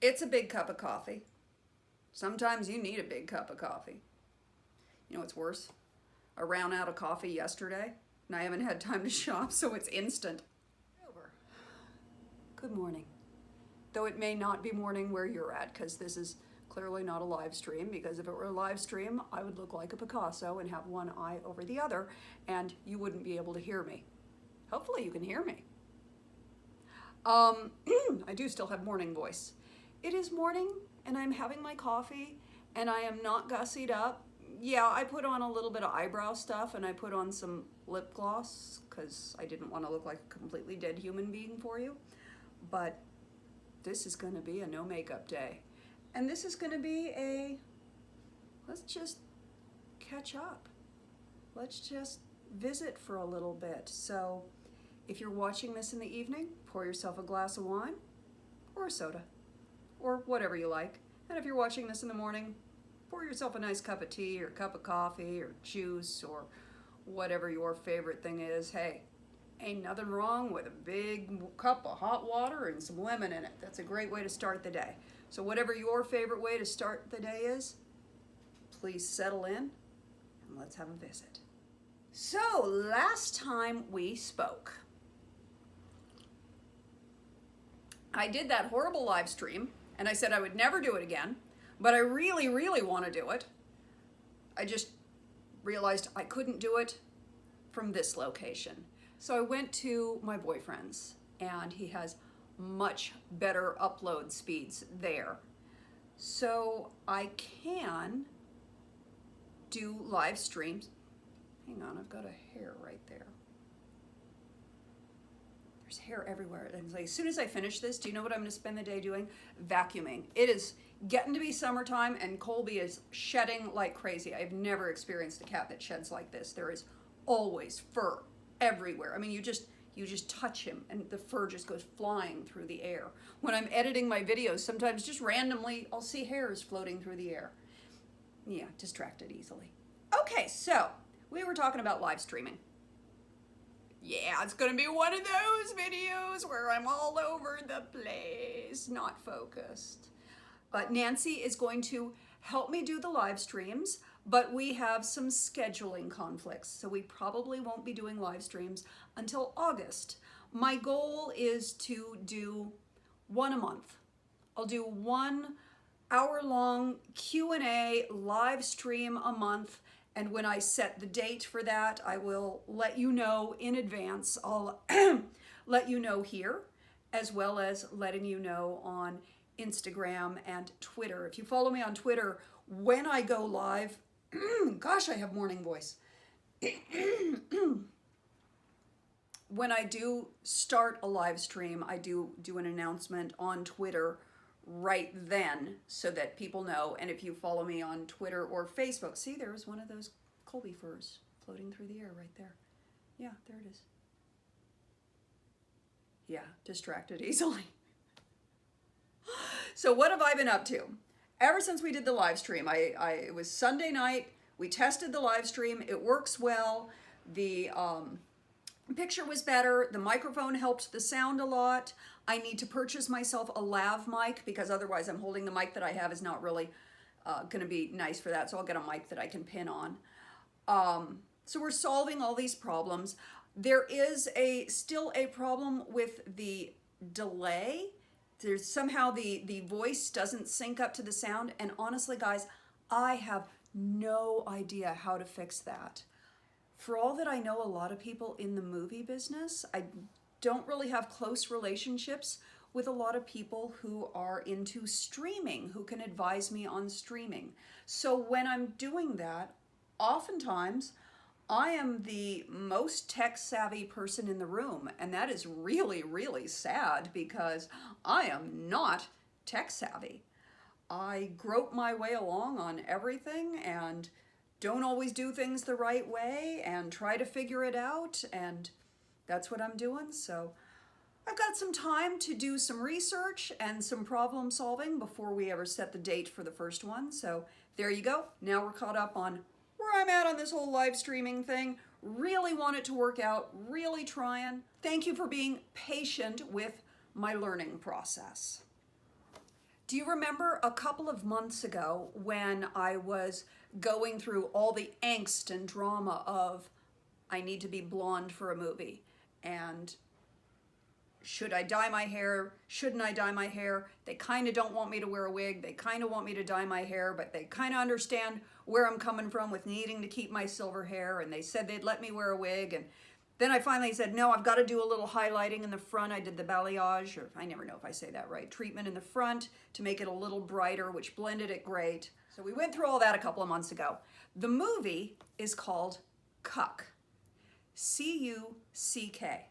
It's a big cup of coffee. Sometimes you need a big cup of coffee. You know what's worse? I ran out of coffee yesterday and I haven't had time to shop, so it's instant. Over. Good morning. Though it may not be morning where you're at, because this is clearly not a live stream, because if it were a live stream, I would look like a Picasso and have one eye over the other, and you wouldn't be able to hear me. Hopefully you can hear me. I do still have morning voice. It is morning, and I'm having my coffee, and I am not gussied up. Yeah, I put on a little bit of eyebrow stuff, and I put on some lip gloss, because I didn't want to look like a completely dead human being for you. But this is going to be a no makeup day. And this is going to be a, let's just catch up. Let's just visit for a little bit. So if you're watching this in the evening, pour yourself a glass of wine or a soda or whatever you like. And if you're watching this in the morning, pour yourself a nice cup of tea or cup of coffee or juice or whatever your favorite thing is. Hey, ain't nothing wrong with a big cup of hot water and some lemon in it. That's a great way to start the day. So whatever your favorite way to start the day is, please settle in and let's have a visit. So last time we spoke, I did that horrible live stream and I said I would never do it again, but I really, really want to do it. I just realized I couldn't do it from this location. So I went to my boyfriend's and he has much better upload speeds there. So I can do live streams. Hang on, I've got a hair right there. There's hair everywhere. And like, as soon as I finish this, do you know what I'm going to spend the day doing? Vacuuming. It is getting to be summertime and Colby is shedding like crazy. I've never experienced a cat that sheds like this. There is always fur everywhere. I mean, you just touch him and the fur just goes flying through the air. When I'm editing my videos, sometimes just randomly I'll see hairs floating through the air. Yeah, distracted easily. Okay, so we were talking about live streaming. Yeah, it's gonna be one of those videos where I'm all over the place, not focused. But Nancy is going to help me do the live streams, but we have some scheduling conflicts, so we probably won't be doing live streams until August. My goal is to do one a month. I'll do 1 hour-long Q&A live stream a month, and when I set the date for that, I will let you know in advance. I'll let you know here, as well as letting you know on Instagram and Twitter. If you follow me on Twitter, when I go live, gosh, I have morning voice. When I do start a live stream, I do an announcement on Twitter right then so that people know. And if you follow me on Twitter or Facebook, see, there's one of those Colby furs floating through the air right there. Yeah, there it is. Yeah, distracted easily. So what have I been up to? Ever since we did the live stream, it was Sunday night, we tested the live stream, it works well, the picture was better, the microphone helped the sound a lot. I need to purchase myself a lav mic because otherwise I'm holding the mic that I have is not really gonna be nice for that, so I'll get a mic that I can pin on. So we're solving all these problems. There is still a problem with the delay. There's somehow the voice doesn't sync up to the sound, and honestly guys, I have no idea how to fix that. For all that I know, a lot of people in the movie business, I don't really have close relationships with a lot of people who are into streaming, who can advise me on streaming. So when I'm doing that, oftentimes I am the most tech savvy person in the room, and that is really, really sad because I am not tech savvy. I grope my way along on everything and don't always do things the right way and try to figure it out, and that's what I'm doing. So I've got some time to do some research and some problem solving before we ever set the date for the first one. So there you go. Now we're caught up on where I'm at on this whole live streaming thing. Really want it to work out, really trying. Thank you for being patient with my learning process. Do you remember a couple of months ago when I was going through all the angst and drama of I need to be blonde for a movie, and should I dye my hair? Shouldn't I dye my hair? They kind of don't want me to wear a wig. They kind of want me to dye my hair, but they kind of understand where I'm coming from with needing to keep my silver hair, and they said they'd let me wear a wig. And then I finally said, no, I've got to do a little highlighting in the front. I did the balayage, or I never know if I say that right, treatment in the front to make it a little brighter, which blended it great. So we went through all that a couple of months ago. The movie is called CUCK, C-U-C-K.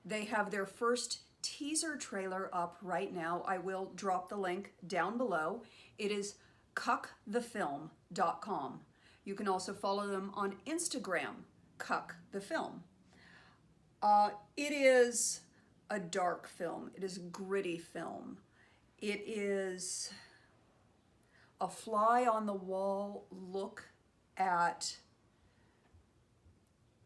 They have their first teaser trailer up right now. I will drop the link down below. It is CUCKthefilm.com. You can also follow them on Instagram, CUCKthefilm. It is a dark film. It is a gritty film. It is a fly on the wall look at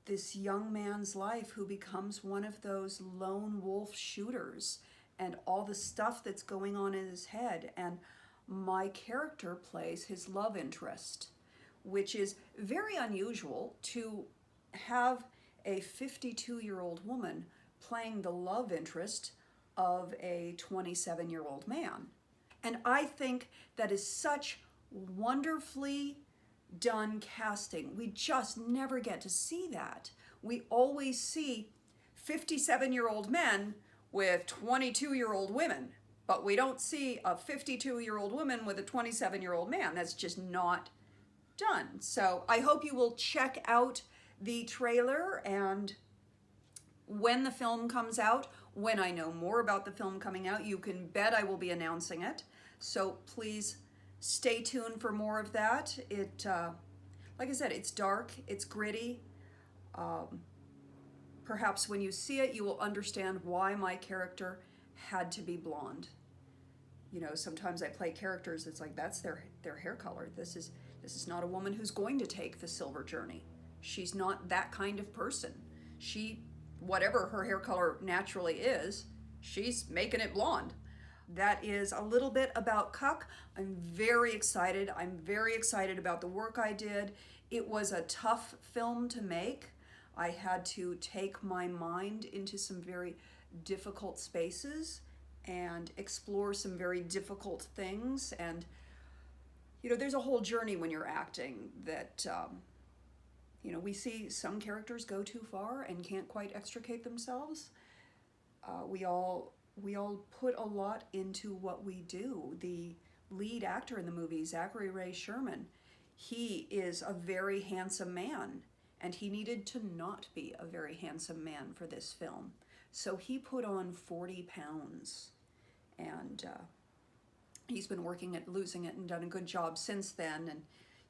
this young man's life who becomes one of those lone wolf shooters and all the stuff that's going on in his head. And my character plays his love interest, which is very unusual to have a 52-year-old woman playing the love interest of a 27-year-old man. And I think that is such wonderfully done casting. We just never get to see that. We always see 57-year-old men with 22-year-old women, but we don't see a 52-year-old woman with a 27-year-old man. That's just not done. So I hope you will check out the trailer, and when the film comes out, when I know more about the film coming out, you can bet I will be announcing it. So please stay tuned for more of that. It, like I said, it's dark, it's gritty. Perhaps when you see it, you will understand why my character had to be blonde. You know, sometimes I play characters, it's like, that's their hair color. This is not a woman who's going to take the silver journey. She's not that kind of person. She, whatever her hair color naturally is, she's making it blonde. That is a little bit about CUCK. I'm very excited. I'm very excited about the work I did. It was a tough film to make. I had to take my mind into some very difficult spaces and explore some very difficult things. And, you know, there's a whole journey when you're acting that, you know, we see some characters go too far and can't quite extricate themselves. We all put a lot into what we do. The lead actor in the movie, Zachary Ray Sherman, he is a very handsome man, and he needed to not be a very handsome man for this film. So he put on 40 pounds, and he's been working at losing it and done a good job since then. And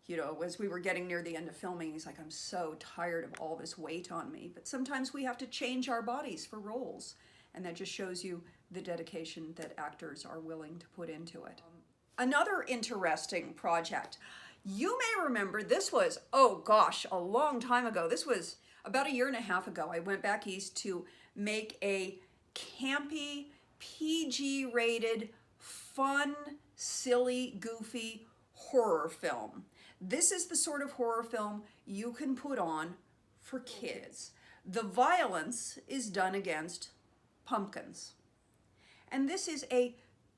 you know, as we were getting near the end of filming, he's like, I'm so tired of all this weight on me. But sometimes we have to change our bodies for roles. And that just shows you the dedication that actors are willing to put into it. Another interesting project. You may remember this was, oh gosh, a long time ago. This was about a year and a half ago. I went back east to make a campy, PG-rated, fun, silly, goofy horror film. This is the sort of horror film you can put on for kids. The violence is done against pumpkins. And this is a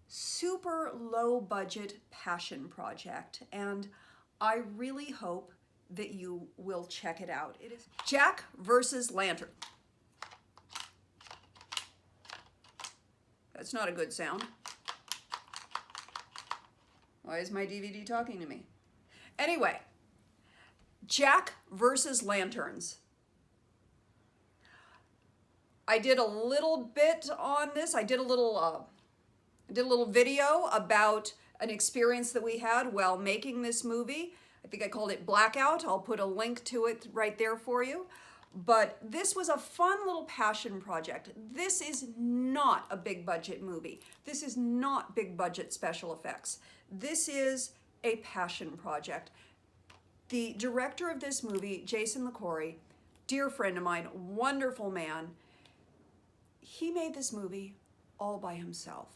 super low budget passion project, and I really hope that you will check it out. It is Jack versus Lantern. That's not a good sound. Why is my DVD talking to me? Anyway, Jack versus Lanterns. I did a little bit on this. I did a little video about an experience that we had while making this movie. I think I called it Blackout. I'll put a link to it right there for you. But this was a fun little passion project. This is not a big budget movie. This is not big budget special effects. This is a passion project. The director of this movie, Jason LaCorey, dear friend of mine, wonderful man, he made this movie all by himself.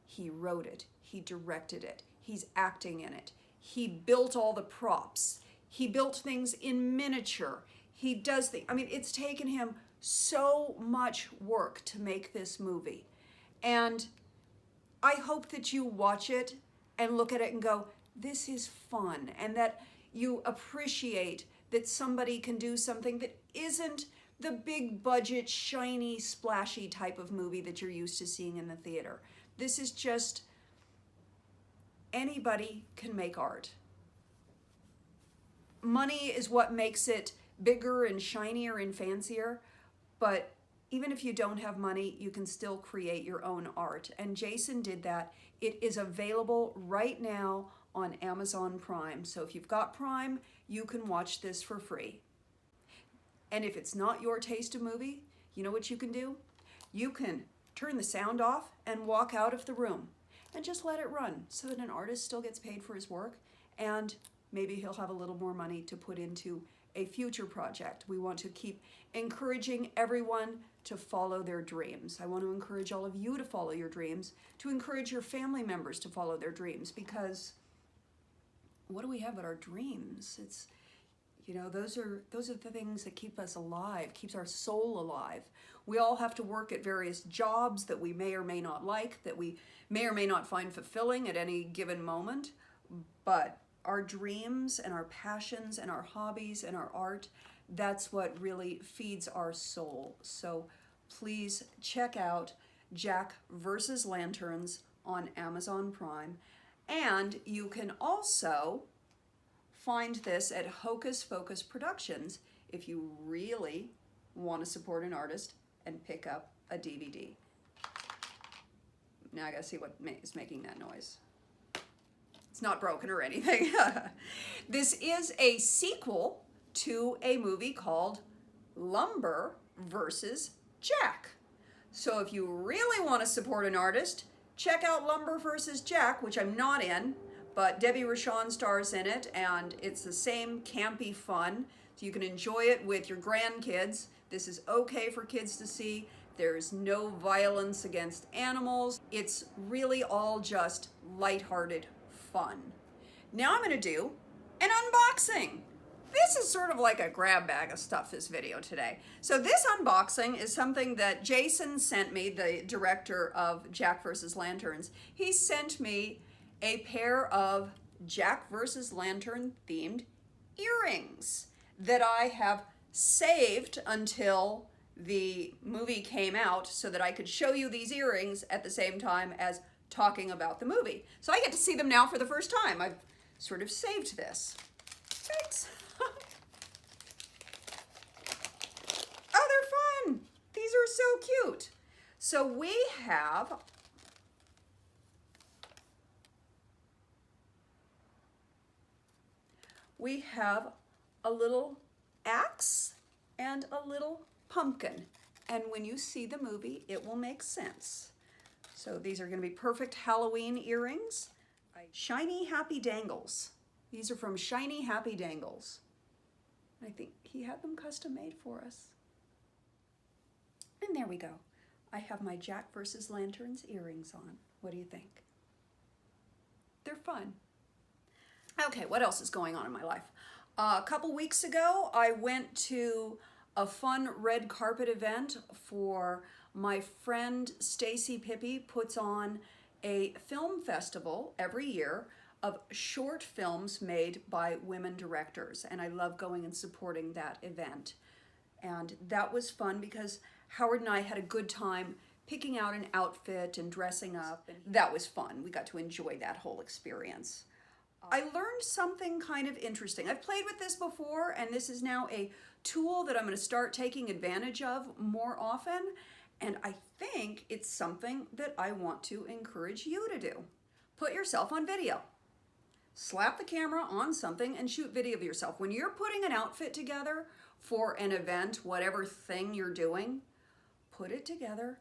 He wrote it, he directed it, he's acting in it, he built all the props, he built things in miniature, he does the, I mean, it's taken him so much work to make this movie. And I hope that you watch it and look at it and go, this is fun, and that you appreciate that somebody can do something that isn't the big budget, shiny, splashy type of movie that you're used to seeing in the theater. This is just, anybody can make art. Money is what makes it bigger and shinier and fancier, but even if you don't have money, you can still create your own art. And Jason did that. It is available right now on Amazon Prime. So if you've got Prime, you can watch this for free. And if it's not your taste of movie, you know what you can do? You can turn the sound off and walk out of the room and just let it run so that an artist still gets paid for his work, and maybe he'll have a little more money to put into a future project. We want to keep encouraging everyone to follow their dreams. I want to encourage all of you to follow your dreams, to encourage your family members to follow their dreams, because what do we have but our dreams? It's, you know, those are the things that keep us alive, keeps our soul alive. We all have to work at various jobs that we may or may not like, that we may or may not find fulfilling at any given moment, but our dreams and our passions and our hobbies and our art, that's what really feeds our soul. So please check out Jack vs. Lanterns on Amazon Prime. And you can also find this at Hocus Pocus Productions if you really want to support an artist and pick up a DVD. Now I gotta see what is making that noise. It's not broken or anything. This is a sequel to a movie called Lumber vs. Jack. So if you really want to support an artist, check out Lumber vs. Jack, which I'm not in, but Debbie Rochon stars in it, and it's the same campy fun. So you can enjoy it with your grandkids. This is okay for kids to see. There's no violence against animals. It's really all just lighthearted fun. Now I'm gonna do an unboxing. This is sort of like a grab bag of stuff, this video today. So this unboxing is something that Jason sent me, the director of Jack vs. Lanterns. He sent me a pair of Jack vs. Lantern themed earrings that I have saved until the movie came out so that I could show you these earrings at the same time as talking about the movie. So I get to see them now for the first time. I've sort of saved this. Thanks. Oh, they're fun. These are so cute. So we have a little axe and a little pumpkin. And when you see the movie, it will make sense. So these are going to be perfect Halloween earrings. Shiny Happy Dangles. These are from Shiny Happy Dangles. I think he had them custom made for us. And there we go. I have my Jack vs. Lanterns earrings on. What do you think? They're fun. Okay, what else is going on in my life? A couple weeks ago, I went to a fun red carpet event for my friend Stacy Pippi. Puts on a film festival every year of short films made by women directors, and I love going and supporting that event. And that was fun because Howard and I had a good time picking out an outfit and dressing up, and that was fun. We got to enjoy that whole experience. I learned something kind of interesting. I've played with this before, and this is now a tool that I'm going to start taking advantage of more often, and I think it's something that I want to encourage you to do. Put yourself on video. Slap the camera on something and shoot video of yourself. When you're putting an outfit together for an event, whatever thing you're doing, put it together,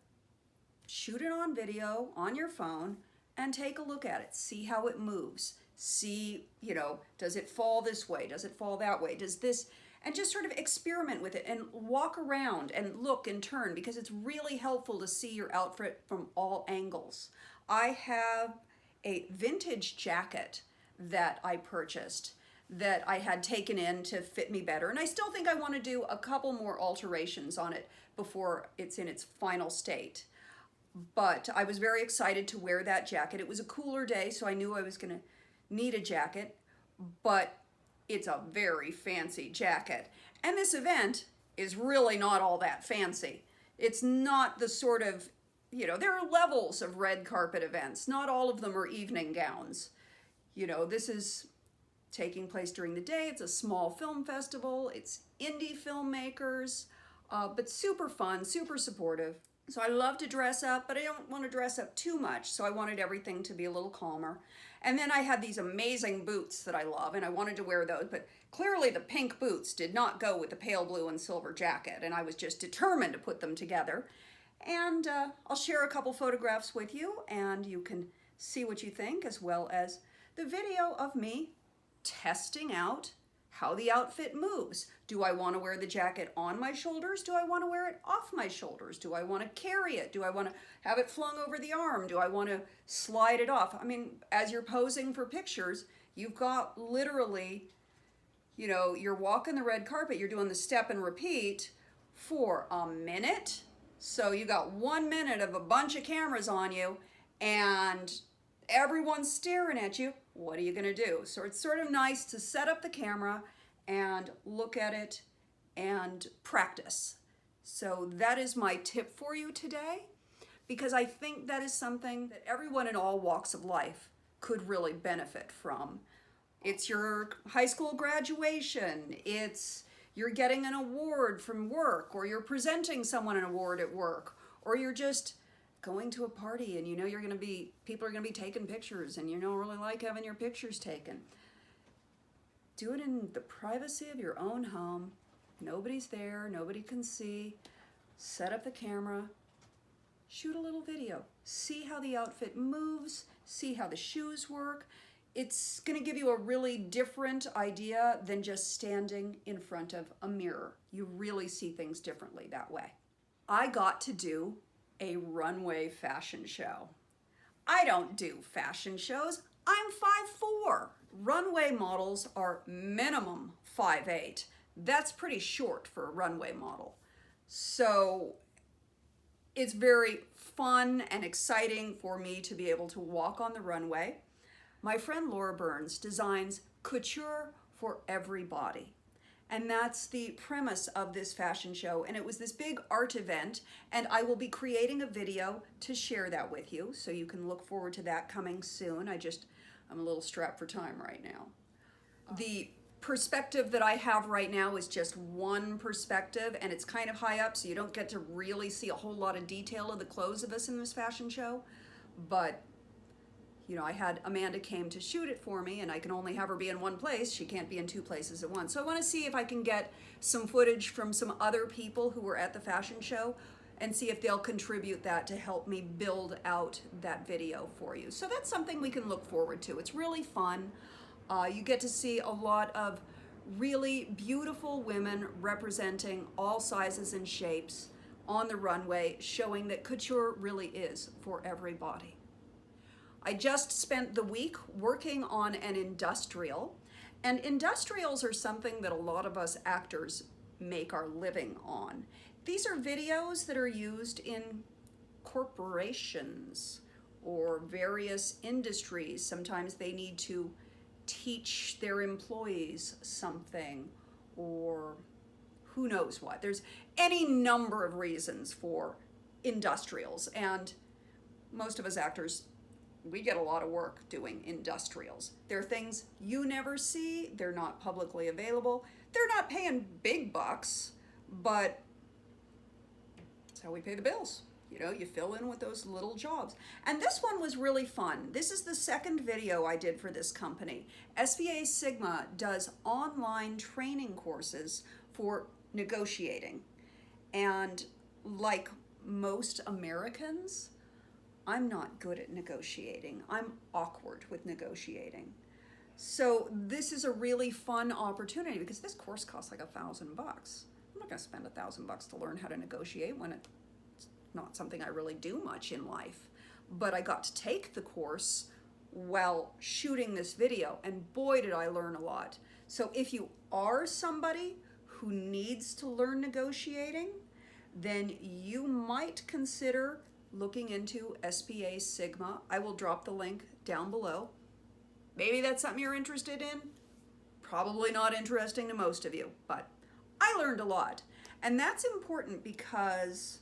shoot it on video on your phone, and take a look at it. See how it moves. See, does it fall this way? Does it fall that way? Does this, and just sort of experiment with it and walk around and look and turn, because it's really helpful to see your outfit from all angles. I have a vintage jacket that I purchased that I had taken in to fit me better. And I still think I want to do a couple more alterations on it before it's in its final state. But I was very excited to wear that jacket. It was a cooler day, so I knew I was going to need a jacket, but it's a very fancy jacket. And this event is really not all that fancy. It's not the sort of, there are levels of red carpet events. Not all of them are evening gowns. This is taking place during the day. It's a small film festival. It's indie filmmakers, but super fun, super supportive. So I love to dress up, but I don't want to dress up too much, so I wanted everything to be a little calmer. And then I had these amazing boots that I love, and I wanted to wear those, but clearly the pink boots did not go with the pale blue and silver jacket, and I was just determined to put them together. And I'll share a couple photographs with you, and you can see what you think, as well as the video of me testing out how the outfit moves. Do I want to wear the jacket on my shoulders? Do I want to wear it off my shoulders? Do I want to carry it? Do I want to have it flung over the arm? Do I want to slide it off? I mean, as you're posing for pictures, you've got literally, you're walking the red carpet, you're doing the step and repeat for a minute. So you got 1 minute of a bunch of cameras on you and everyone's staring at you. What are you going to do? So it's sort of nice to set up the camera and look at it and practice. So that is my tip for you today, because I think that is something that everyone in all walks of life could really benefit from. It's your high school graduation, it's you're getting an award from work, or you're presenting someone an award at work, or you're just going to a party and people are going to be taking pictures and you don't really like having your pictures taken. Do it in the privacy of your own home. Nobody's there, nobody can see. Set up the camera, shoot a little video. See how the outfit moves, see how the shoes work. It's going to give you a really different idea than just standing in front of a mirror. You really see things differently that way. I got to do a runway fashion show. I don't do fashion shows. I'm 5'4". Runway models are minimum 5'8". That's pretty short for a runway model. So it's very fun and exciting for me to be able to walk on the runway. My friend Laura Burns designs couture for everybody. And that's the premise of this fashion show. And it was this big art event, and I will be creating a video to share that with you. So you can look forward to that coming soon. I'm a little strapped for time right now. The perspective that I have right now is just one perspective, and it's kind of high up, so you don't get to really see a whole lot of detail of the clothes of us in this fashion show. But I had Amanda came to shoot it for me, and I can only have her be in one place. She can't be in two places at once. So I want to see if I can get some footage from some other people who were at the fashion show and see if they'll contribute that to help me build out that video for you. So that's something we can look forward to. It's really fun. You get to see a lot of really beautiful women representing all sizes and shapes on the runway, showing that couture really is for everybody. I just spent the week working on an industrial, and industrials are something that a lot of us actors make our living on. These are videos that are used in corporations or various industries. Sometimes they need to teach their employees something, or who knows what. There's any number of reasons for industrials, and most of us actors, we get a lot of work doing industrials. They're things you never see, they're not publicly available, they're not paying big bucks, but that's how we pay the bills. You fill in with those little jobs. And this one was really fun. This is the second video I did for this company. SVA Sigma does online training courses for negotiating. And like most Americans, I'm not good at negotiating. I'm awkward with negotiating. So this is a really fun opportunity because this course costs like $1,000. I'm not going to spend $1,000 to learn how to negotiate when it's not something I really do much in life. but I got to take the course while shooting this video, and boy did I learn a lot. So if you are somebody who needs to learn negotiating, then you might consider looking into SBA Sigma. I will drop the link down below. Maybe that's something you're interested in. Probably not interesting to most of you, but I learned a lot. And that's important because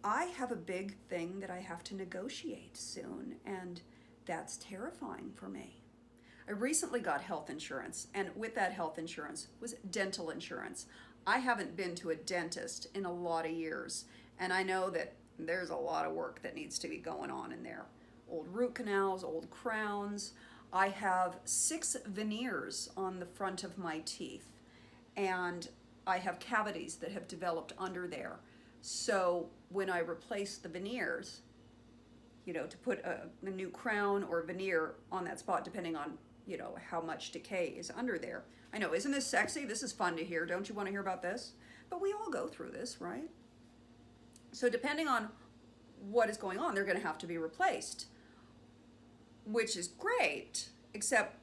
I have a big thing that I have to negotiate soon, and that's terrifying for me. I recently got health insurance, and with that health insurance was dental insurance. I haven't been to a dentist in a lot of years, and I know that there's a lot of work that needs to be going on in there. Old root canals, old crowns. I have 6 veneers on the front of my teeth, and I have cavities that have developed under there. So when I replace the veneers, to put a new crown or veneer on that spot, depending on, how much decay is under there. I know, isn't this sexy? This is fun to hear. Don't you want to hear about this? But we all go through this, right? So depending on what is going on, they're going to have to be replaced, which is great, except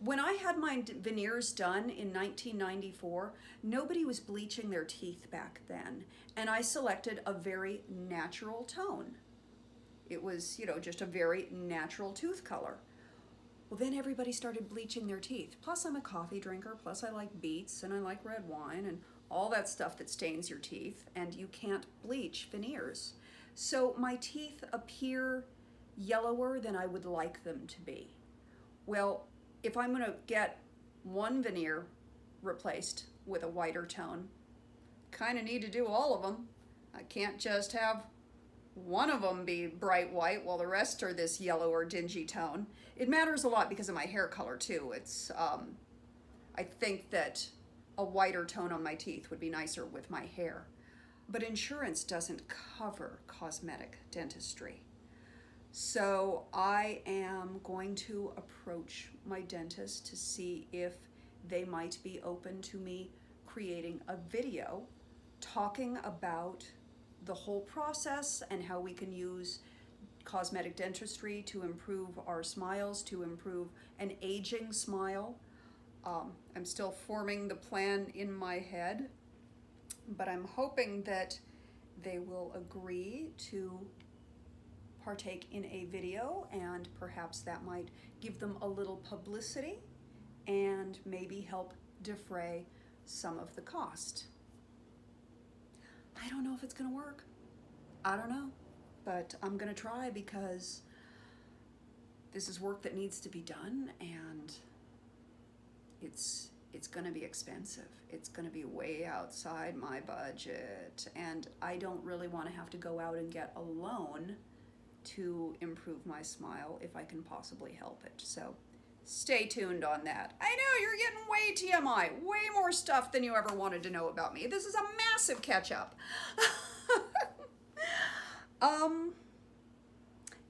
when I had my veneers done in 1994, nobody was bleaching their teeth back then, and I selected a very natural tone. It was, just a very natural tooth color. Well, then everybody started bleaching their teeth. Plus, I'm a coffee drinker, plus I like beets, and I like red wine, and all that stuff that stains your teeth, and you can't bleach veneers. So my teeth appear yellower than I would like them to be. Well, if I'm going to get one veneer replaced with a whiter tone, kind of need to do all of them. I can't just have one of them be bright white while the rest are this yellow or dingy tone. It matters a lot because of my hair color too. It's I think that a whiter tone on my teeth would be nicer with my hair. But insurance doesn't cover cosmetic dentistry. So I am going to approach my dentist to see if they might be open to me creating a video talking about the whole process and how we can use cosmetic dentistry to improve our smiles, to improve an aging smile. I'm still forming the plan in my head, but I'm hoping that they will agree to partake in a video, and perhaps that might give them a little publicity and maybe help defray some of the cost. I don't know if it's going to work. I don't know, but I'm going to try because this is work that needs to be done, and it's going to be expensive. It's going to be way outside my budget, and I don't really want to have to go out and get a loan to improve my smile if I can possibly help it. So stay tuned on that. I know, you're getting way TMI, way more stuff than you ever wanted to know about me. This is a massive catch up.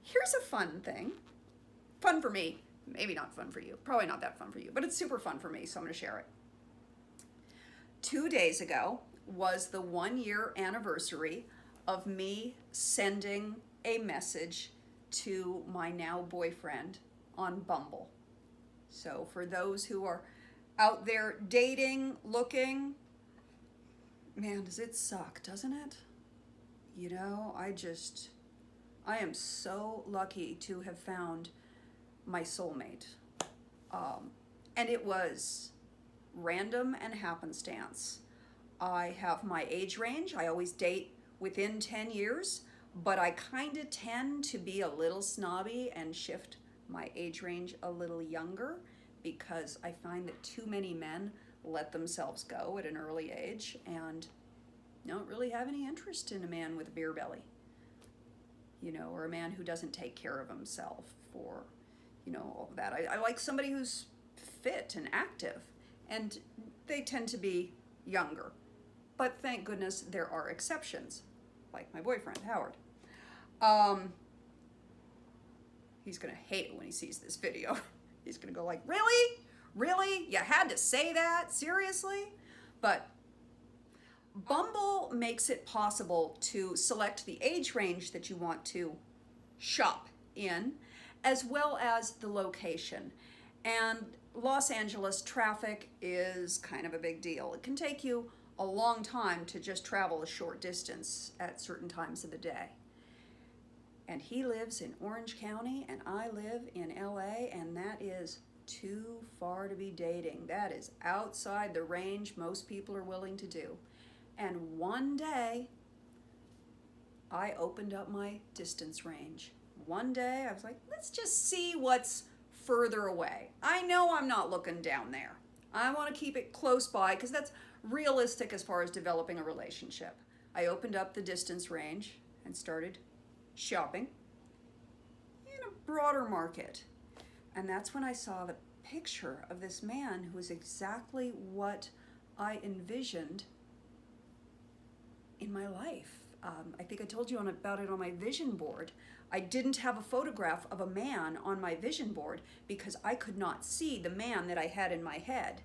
Here's a fun thing. Fun for me, maybe not fun for you. Probably not that fun for you, but it's super fun for me, so I'm gonna share it. 2 days ago was the 1-year anniversary of me sending a message to my now boyfriend on Bumble. So for those who are out there dating, looking, man, does it suck, doesn't it? I am so lucky to have found my soulmate. And it was random and happenstance. I have my age range. I always date within 10 years, but I kind of tend to be a little snobby and shift my age range a little younger because I find that too many men let themselves go at an early age and don't really have any interest in a man with a beer belly, or a man who doesn't take care of himself, or, all of that. I like somebody who's fit and active, and they tend to be younger. But thank goodness there are exceptions, like my boyfriend, Howard. He's gonna hate it when he sees this video. He's gonna go like, really? Really? You had to say that? Seriously? But Bumble makes it possible to select the age range that you want to shop in, as well as the location. And Los Angeles traffic is kind of a big deal. It can take you a long time to just travel a short distance at certain times of the day. And he lives in Orange County and I live in LA, and that is too far to be dating. That is outside the range most people are willing to do. And one day, I opened up my distance range. One day, I was like, let's just see what's further away. I know I'm not looking down there. I want to keep it close by because that's realistic as far as developing a relationship. I opened up the distance range and started shopping in a broader market. And that's when I saw the picture of this man who was exactly what I envisioned in my life. I think I told you about it on my vision board. I didn't have a photograph of a man on my vision board because I could not see the man that I had in my head.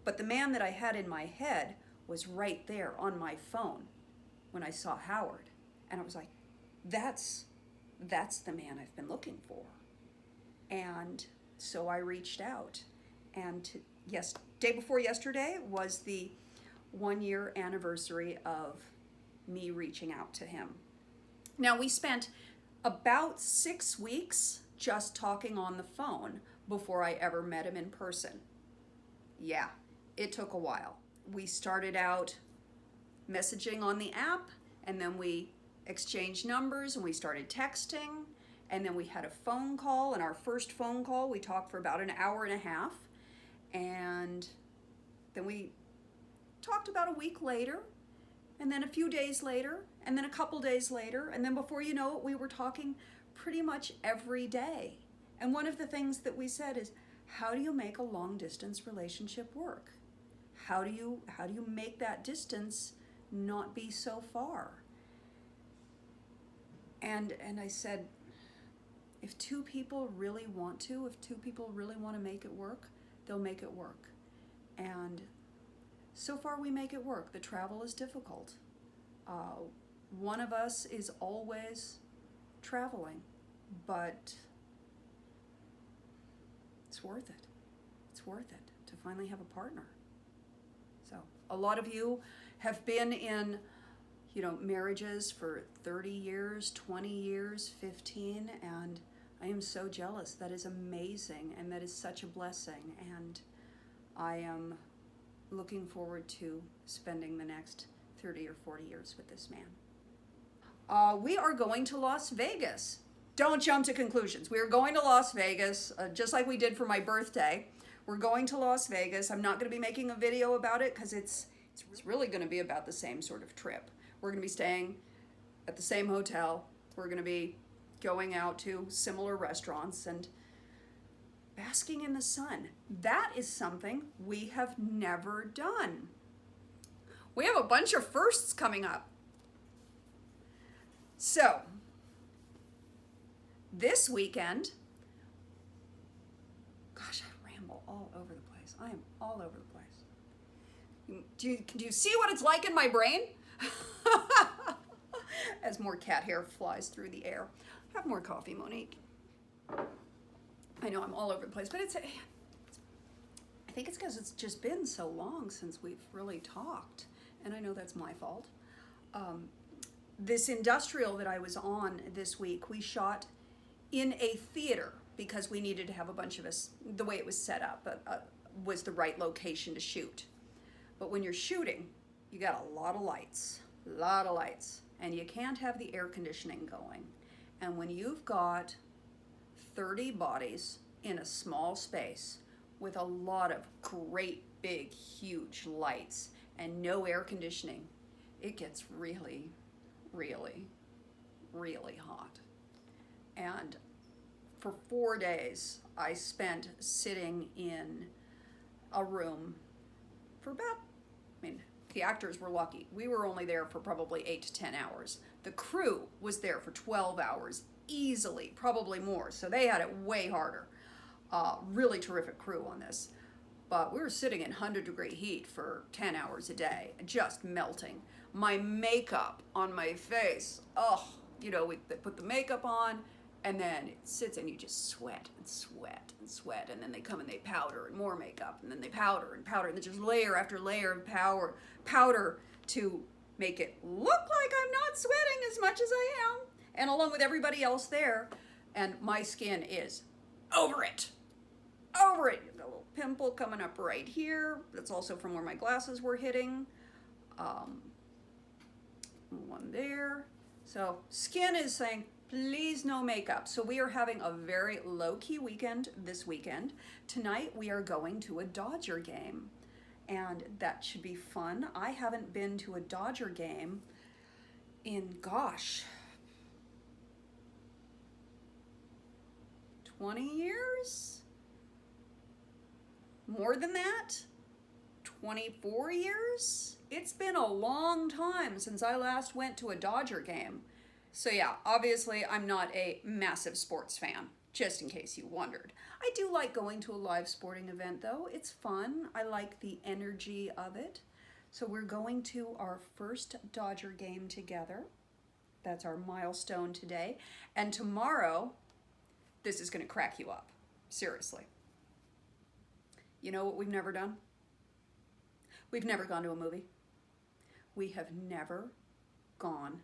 But the man that I had in my head was right there on my phone when I saw Howard. And I was like, that's the man I've been looking for. And so I reached out. And day before yesterday was the 1-year anniversary of me reaching out to him. Now, we spent about 6 weeks just talking on the phone before I ever met him in person. Yeah, it took a while. We started out messaging on the app, and then we exchanged numbers, and we started texting, and then we had a phone call. And our first phone call, we talked for about an hour and a half, and then we talked about a week later, and then a few days later, and then a couple days later, and then before you know it, we were talking pretty much every day. And one of the things that we said is, how do you make a long distance relationship work? How do you make that distance not be so far? And I said, if two people really want to make it work, they'll make it work. And so far we make it work. The travel is difficult. One of us is always traveling, but it's worth it. It's worth it to finally have a partner. So a lot of you have been in, marriages for 30 years, 20 years, 15, and I am so jealous. That is amazing, and that is such a blessing, and I am looking forward to spending the next 30 or 40 years with this man. We are going to Las Vegas. Don't jump to conclusions. We are going to Las Vegas, just like we did for my birthday. We're going to Las Vegas. I'm not going to be making a video about it because it's really going to be about the same sort of trip. We're going to be staying at the same hotel. We're going to be going out to similar restaurants and basking in the sun. That is something we have never done. We have a bunch of firsts coming up. So, this weekend, gosh, I ramble all over the place. I am all over the place. Do you see what it's like in my brain? As more cat hair flies through the air. Have more coffee, Monique. I know I'm all over the place, but I think it's because it's just been so long since we've really talked, and I know that's my fault. This industrial that I was on this week, we shot in a theater because we needed to have a bunch of us, the way it was set up was the right location to shoot. But when you're shooting, you got a lot of lights, and you can't have the air conditioning going. And when you've got 30 bodies in a small space with a lot of great, big, huge lights and no air conditioning, it gets really, really, really hot. And for 4 days, I spent sitting in a room for about, the actors were lucky. We were only there for probably 8 to 10 hours. The crew was there for 12 hours, easily, probably more. So they had it way harder. Really terrific crew on this. But we were sitting in 100-degree heat for 10 hours a day, just melting. My makeup on my face, we put the makeup on, And then it sits and you just sweat and sweat and sweat. And then they come and they powder and more makeup. And then they powder and powder. And then just layer after layer of powder to make it look like I'm not sweating as much as I am. And along with everybody else there. And my skin is over it. Over it. Got a little pimple coming up right here. That's also from where my glasses were hitting. One there. So skin is saying, please no makeup. So we are having a very low-key weekend this weekend. Tonight we are going to a Dodger game. And that should be fun. I haven't been to a Dodger game in, gosh, 20 years? More than that? 24 years? It's been a long time since I last went to a Dodger game. So yeah, obviously I'm not a massive sports fan, just in case you wondered. I do like going to a live sporting event though. It's fun. I like the energy of it. So we're going to our first Dodger game together. That's our milestone today. And tomorrow, this is going to crack you up. Seriously. You know what we've never done? We've never gone to a movie. We have never gone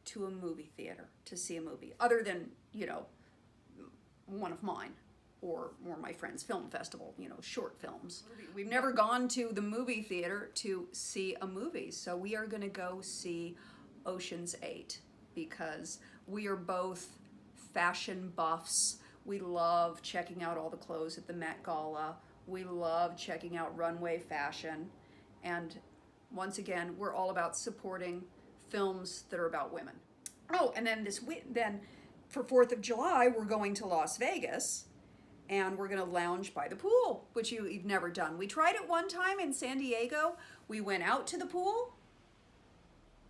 to a movie theater to see a movie, other than, you know, one of mine or my friend's film festival, you know, short films. We've never gone to the movie theater to see a movie, so we are going to go see Ocean's 8 because we are both fashion buffs. We love checking out all the clothes at the Met Gala. We love checking out runway fashion. And once again, we're all about supporting films that are about women. Oh, and then then for 4th of July, we're going to Las Vegas and we're going to lounge by the pool, which you've never done. We tried it one time in San Diego. We went out to the pool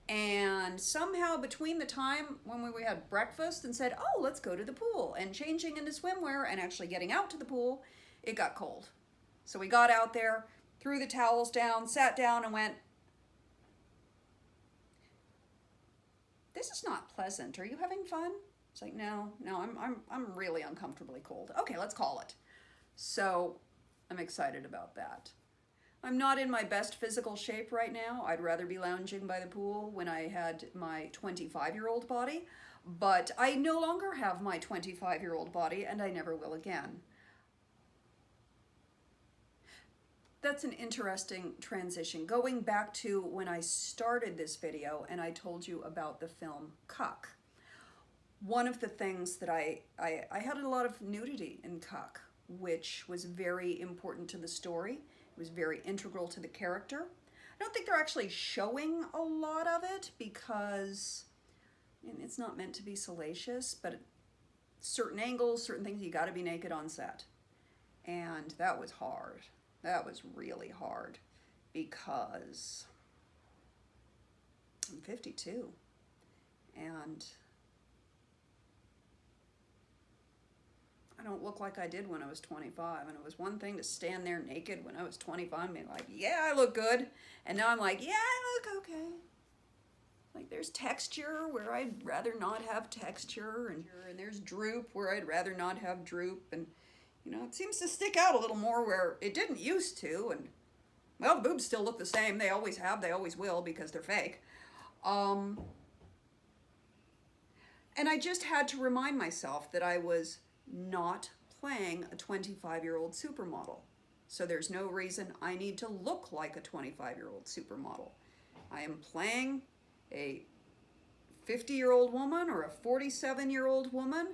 and somehow between the time when we had breakfast and said, oh, let's go to the pool, and changing into swimwear and actually getting out to the pool, it got cold. So we got out there, threw the towels down, sat down and went, this is not pleasant. Are you having fun? It's like, no, I'm really uncomfortably cold. Okay, let's call it. So I'm excited about that. I'm not in my best physical shape right now. I'd rather be lounging by the pool when I had my 25-year-old body, but I no longer have my 25-year-old body and I never will again. That's an interesting transition. Going back to when I started this video and I told you about the film CUCK. One of the things that I had a lot of nudity in CUCK, which was very important to the story. It was very integral to the character. I don't think they're actually showing a lot of it because it's not meant to be salacious, but certain angles, certain things, you got to be naked on set. And that was hard. That was really hard because I'm 52 and I don't look like I did when I was 25. And it was one thing to stand there naked when I was 25 and be like, yeah, I look good. And now I'm like, yeah, I look okay. Like there's texture where I'd rather not have texture, and there's droop where I'd rather not have droop. And you know, it seems to stick out a little more where it didn't used to, and well, the boobs still look the same. They always have, they always will because they're fake. And I just had to remind myself that I was not playing a 25-year-old supermodel. So there's no reason I need to look like a 25-year-old supermodel. I am playing a 50-year-old woman or a 47-year-old woman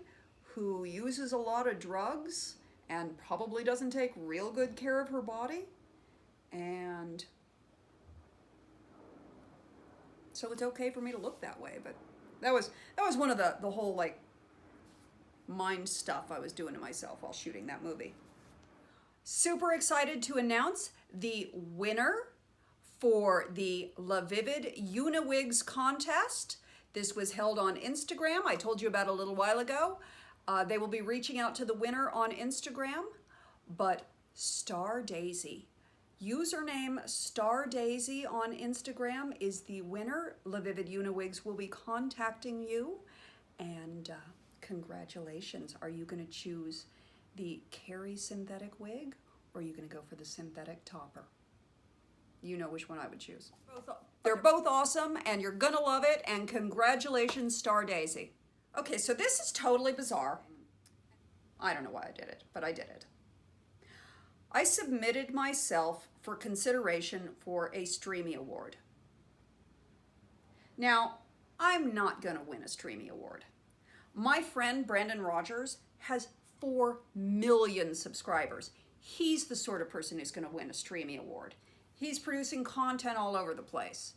who uses a lot of drugs and probably doesn't take real good care of her body. And so it's okay for me to look that way. But that was one of the whole like mind stuff I was doing to myself while shooting that movie. Super excited to announce the winner for the La Vivid Uniwigs contest. This was held on Instagram. I told you about it a little while ago. They will be reaching out to the winner on Instagram, but Star Daisy, username Star Daisy on Instagram is the winner. La Vivid Uniwigs will be contacting you, and congratulations. Are you going to choose the Carrie synthetic wig, or are you going to go for the synthetic topper? You know which one I would choose. They're both awesome, and you're going to love it, and congratulations, Star Daisy. Okay, so this is totally bizarre. I don't know why I did it, but I did it. I submitted myself for consideration for a Streamy Award. Now, I'm not going to win a Streamy Award. My friend Brandon Rogers has 4 million subscribers. He's the sort of person who's going to win a Streamy Award. He's producing content all over the place.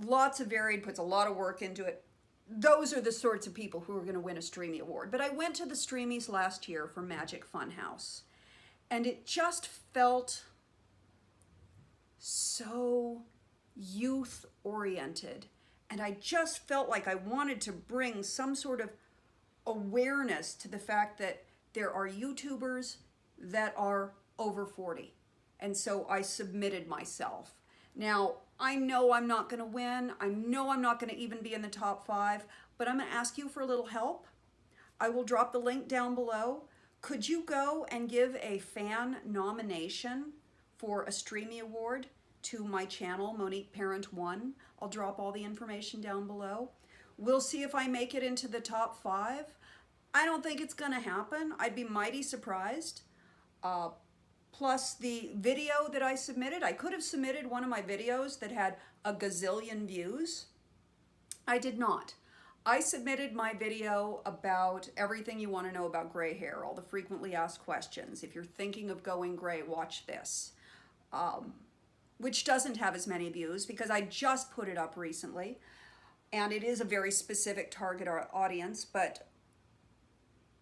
Lots of varied, puts a lot of work into it. Those are the sorts of people who are going to win a Streamy Award. But I went to the Streamies last year for Magic Funhouse, and it just felt so youth-oriented. And I just felt like I wanted to bring some sort of awareness to the fact that there are YouTubers that are over 40. And so I submitted myself. Now, I know I'm not going to win. I know I'm not going to even be in the top 5, but I'm going to ask you for a little help. I will drop the link down below. Could you go and give a fan nomination for a Streamy Award to my channel, Monique Parent 1? I'll drop all the information down below. We'll see if I make it into the top 5. I don't think it's going to happen. I'd be mighty surprised. Plus the video that I submitted, I could have submitted one of my videos that had a gazillion views. I did not. I submitted my video about everything you want to know about gray hair, all the frequently asked questions. If you're thinking of going gray, watch this. Which doesn't have as many views because I just put it up recently. And it is a very specific target audience, but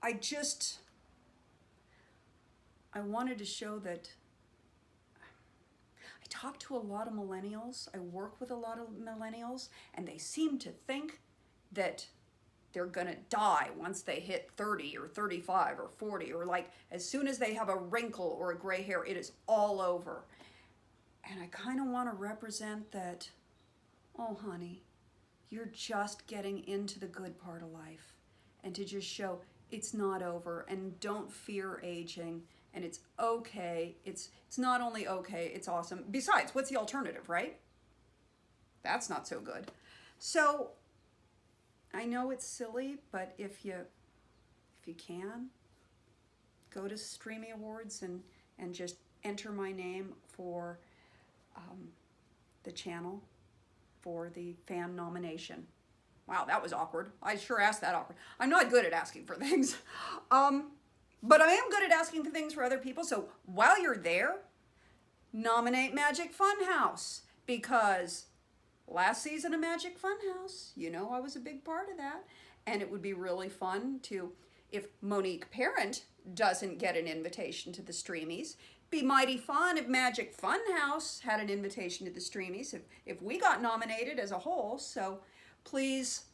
I wanted to show that I talk to a lot of millennials. I work with a lot of millennials, and they seem to think that they're gonna die once they hit 30 or 35 or 40, or like as soon as they have a wrinkle or a gray hair, it is all over. And I kind of want to represent that, oh honey, you're just getting into the good part of life, and to just show it's not over, and don't fear aging. And it's okay. It's not only okay, it's awesome. Besides, what's the alternative, right? That's not so good. So I know it's silly, but if you can, go to Streamy Awards and just enter my name for the channel for the fan nomination. Wow, that was awkward. I sure asked that awkward. I'm not good at asking for things. But I am good at asking for things for other people. So while you're there, nominate Magic Funhouse, because last season of Magic Funhouse, you know I was a big part of that. And it would be really fun to, if Monique Parent doesn't get an invitation to the Streamies, be mighty fun if Magic Funhouse had an invitation to the Streamies, if we got nominated as a whole. So please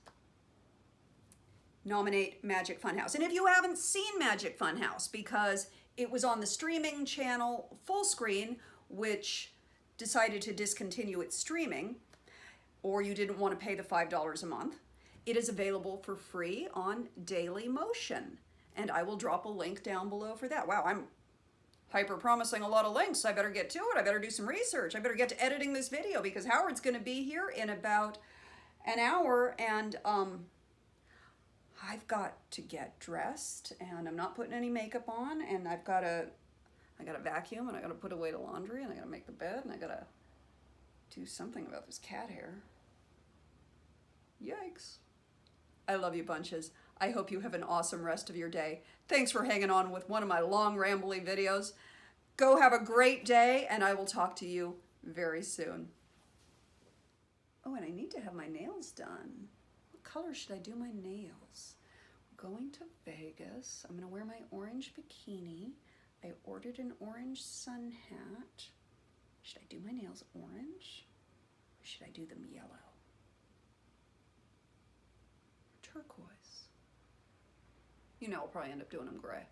nominate Magic Funhouse. And if you haven't seen Magic Funhouse, because it was on the streaming channel Full Screen, which decided to discontinue its streaming, or you didn't want to pay the $5 a month, it is available for free on Daily Motion. And I will drop a link down below for that. Wow, I'm hyper promising a lot of links. I better get to it. I better do some research. I better get to editing this video, because Howard's going to be here in about an hour, and I've got to get dressed, and I'm not putting any makeup on, and I gotta vacuum, and I gotta put away the laundry, and I gotta make the bed, and I gotta do something about this cat hair. Yikes. I love you bunches. I hope you have an awesome rest of your day. Thanks for hanging on with one of my long rambly videos. Go have a great day, and I will talk to you very soon. Oh, and I need to have my nails done. What color should I do my nails? We're going to Vegas. I'm gonna wear my orange bikini. I ordered an orange sun hat. Should I do my nails orange? Or should I do them yellow? Or turquoise? You know, I'll probably end up doing them gray.